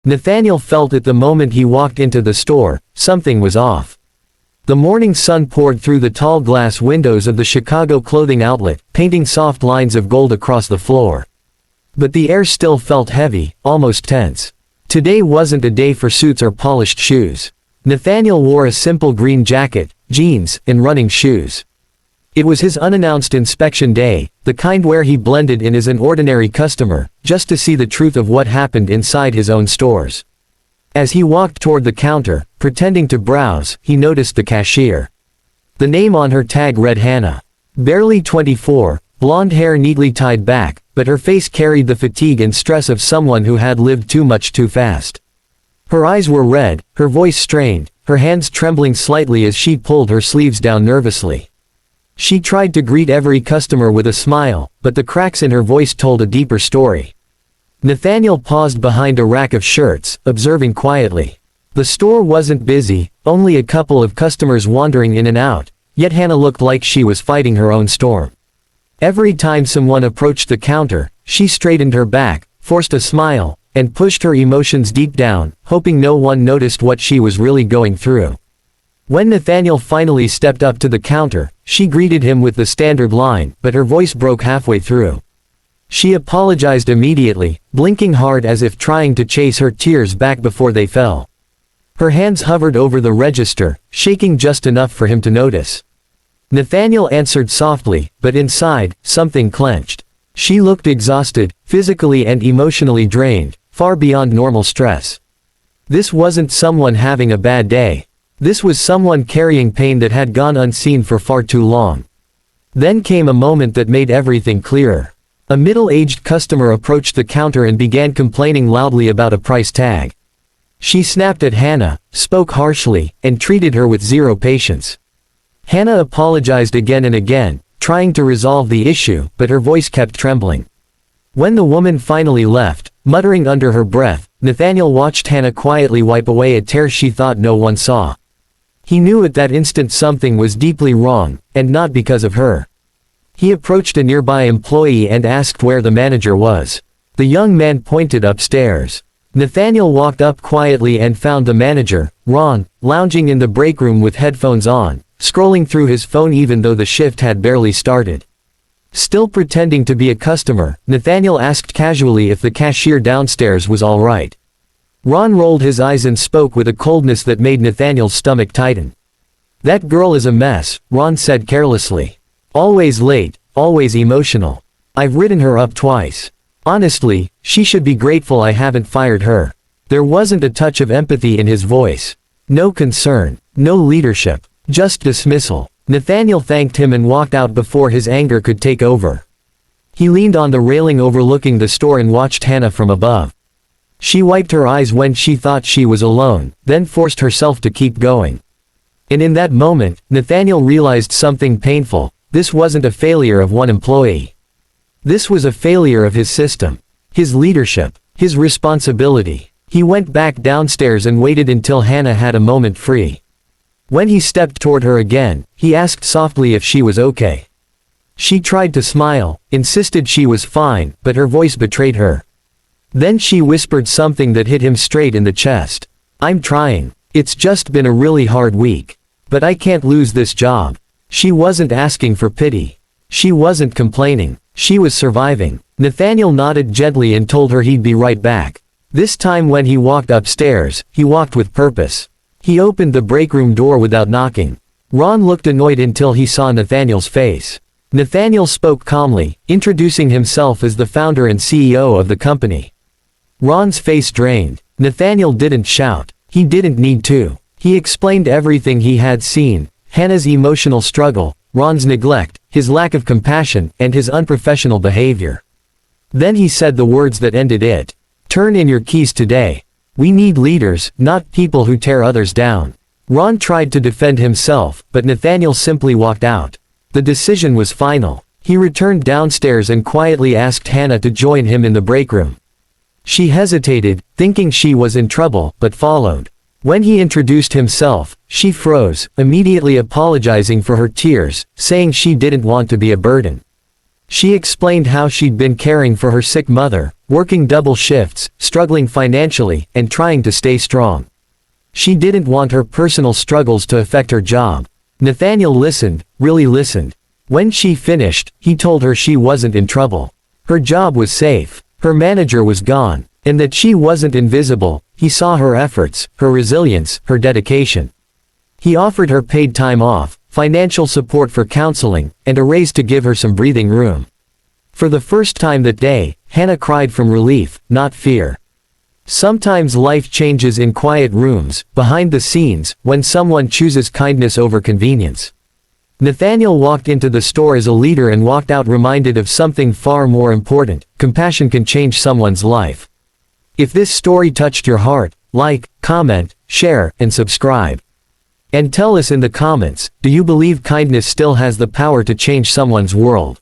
Nathaniel felt it the moment he walked into the store, something was off. The morning sun poured through the tall glass windows of the Chicago clothing outlet, painting soft lines of gold across the floor. But the air still felt heavy, almost tense. Today wasn't a day for suits or polished shoes. Nathaniel wore a simple green jacket, jeans, and running shoes. It was his unannounced inspection day, the kind where he blended in as an ordinary customer, just to see the truth of what happened inside his own stores. As he walked toward the counter, pretending to browse, he noticed the cashier. The name on her tag read Hannah. Barely 24, blonde hair neatly tied back, but her face carried the fatigue and stress of someone who had lived too much too fast. Her eyes were red, her voice strained, her hands trembling slightly as she pulled her sleeves down nervously. She tried to greet every customer with a smile, but the cracks in her voice told a deeper story. Nathaniel paused behind a rack of shirts, observing quietly. The store wasn't busy, only a couple of customers wandering in and out, yet Hannah looked like she was fighting her own storm. Every time someone approached the counter, she straightened her back, forced a smile, and pushed her emotions deep down, hoping no one noticed what she was really going through. When Nathaniel finally stepped up to the counter, she greeted him with the standard line, but her voice broke halfway through. She apologized immediately, blinking hard as if trying to chase her tears back before they fell. Her hands hovered over the register, shaking just enough for him to notice. Nathaniel answered softly, but inside, something clenched. She looked exhausted, physically and emotionally drained, far beyond normal stress. This wasn't someone having a bad day. This was someone carrying pain that had gone unseen for far too long. Then came a moment that made everything clearer. A middle-aged customer approached the counter and began complaining loudly about a price tag. She snapped at Hannah, spoke harshly, and treated her with zero patience. Hannah apologized again and again, trying to resolve the issue, but her voice kept trembling. When the woman finally left, muttering under her breath, Nathaniel watched Hannah quietly wipe away a tear she thought no one saw. He knew at that instant something was deeply wrong, and not because of her. He approached a nearby employee and asked where the manager was. The young man pointed upstairs. Nathaniel walked up quietly and found the manager, Ron, lounging in the break room with headphones on, scrolling through his phone even though the shift had barely started. Still pretending to be a customer, Nathaniel asked casually if the cashier downstairs was all right. Ron rolled his eyes and spoke with a coldness that made Nathaniel's stomach tighten. "That girl is a mess," Ron said carelessly. "Always late, always emotional. I've written her up twice. Honestly, she should be grateful I haven't fired her." There wasn't a touch of empathy in his voice. No concern, no leadership, just dismissal. Nathaniel thanked him and walked out before his anger could take over. He leaned on the railing overlooking the store and watched Hannah from above. She wiped her eyes when she thought she was alone, then forced herself to keep going. And in that moment, Nathaniel realized something painful. This wasn't a failure of one employee. This was a failure of his system. His leadership. His responsibility. He went back downstairs and waited until Hannah had a moment free. When he stepped toward her again, he asked softly if she was okay. She tried to smile, insisted she was fine, but her voice betrayed her. Then she whispered something that hit him straight in the chest. "I'm trying. It's just been a really hard week. But I can't lose this job." She wasn't asking for pity. She wasn't complaining. She was surviving. Nathaniel nodded gently and told her he'd be right back. This time when he walked upstairs, he walked with purpose. He opened the break room door without knocking. Ron looked annoyed until he saw Nathaniel's face. Nathaniel spoke calmly, introducing himself as the founder and CEO of the company. Ron's face drained. Nathaniel didn't shout. He didn't need to. He explained everything he had seen: Hannah's emotional struggle, Ron's neglect, his lack of compassion, and his unprofessional behavior. Then he said the words that ended it. "Turn in your keys today. We need leaders, not people who tear others down." Ron tried to defend himself, but Nathaniel simply walked out. The decision was final. He returned downstairs and quietly asked Hannah to join him in the break room. She hesitated, thinking she was in trouble, but followed. When he introduced himself, she froze, immediately apologizing for her tears, saying she didn't want to be a burden. She explained how she'd been caring for her sick mother, working double shifts, struggling financially, and trying to stay strong. She didn't want her personal struggles to affect her job. Nathaniel listened, really listened. When she finished, he told her she wasn't in trouble. Her job was safe. Her manager was gone. And that she wasn't invisible. He saw her efforts, her resilience, her dedication. He offered her paid time off, financial support for counseling, and a raise to give her some breathing room. For the first time that day, Hannah cried from relief, not fear. Sometimes life changes in quiet rooms, behind the scenes, when someone chooses kindness over convenience. Nathaniel walked into the store as a leader and walked out reminded of something far more important: compassion can change someone's life. If this story touched your heart, like, comment, share, and subscribe. And tell us in the comments, do you believe kindness still has the power to change someone's world?